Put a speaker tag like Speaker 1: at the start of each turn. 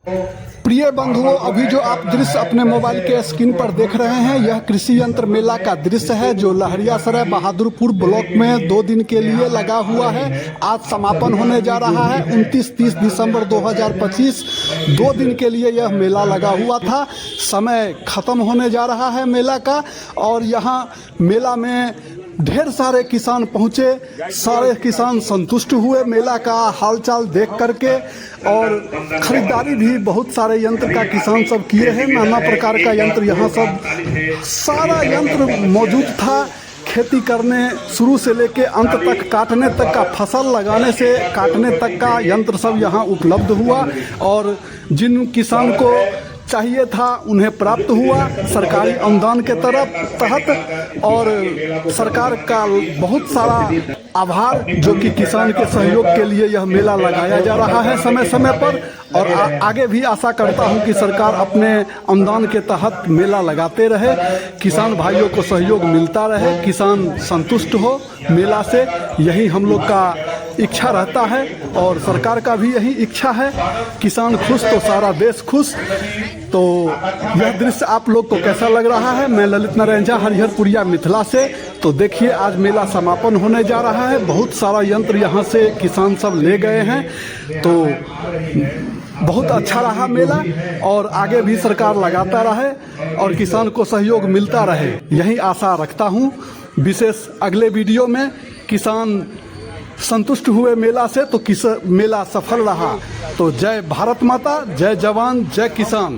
Speaker 1: प्रिय बंधुओं, अभी जो आप दृश्य अपने मोबाइल के स्क्रीन पर देख रहे हैं, यह कृषि यंत्र मेला का दृश्य है जो लहरियासराय बहादुरपुर ब्लॉक में 2 दिन के लिए लगा हुआ है। आज समापन होने जा रहा है 29-30 दिसंबर 2025। 2 दिन के लिए यह मेला लगा हुआ था। समय खत्म होने जा रहा है मेला का, और यहाँ मेला में ढेर सारे किसान पहुँचे। सारे किसान संतुष्ट हुए मेला का हालचाल देख करके, और खरीदारी भी बहुत सारे यंत्र का किसान सब किए हैं। नाना प्रकार का यंत्र यहाँ सब सारा यंत्र मौजूद था। खेती करने शुरू से लेके अंत तक, काटने तक का, फसल लगाने से काटने तक का यंत्र सब यहाँ उपलब्ध हुआ, और जिन किसान को चाहिए था उन्हें प्राप्त हुआ सरकारी अनुदान के तहत। और सरकार का बहुत सारा आभार, जो कि किसान के सहयोग के लिए यह मेला लगाया जा रहा है समय समय पर। और आगे भी आशा करता हूं कि सरकार अपने अनुदान के तहत मेला लगाते रहे, किसान भाइयों को सहयोग मिलता रहे, किसान संतुष्ट हो मेला से। यही हम लोग का इच्छा रहता है, और सरकार का भी यही इच्छा है। किसान खुश तो सारा देश खुश। तो यह दृश्य आप लोग को कैसा लग रहा है? मैं ललित नारायण झा, हरिहरपुरिया, मिथिला से। तो देखिए, आज मेला समापन होने जा रहा है। बहुत सारा यंत्र यहाँ से किसान सब ले गए हैं। तो बहुत अच्छा रहा मेला, और आगे भी सरकार लगाता रहे और किसान को सहयोग मिलता रहे, यही आशा रखता हूँ। विशेष अगले वीडियो में किसान संतुष्ट हुए मेला से, तो मेला सफल रहा। तो जय भारत माता, जय जवान, जय किसान।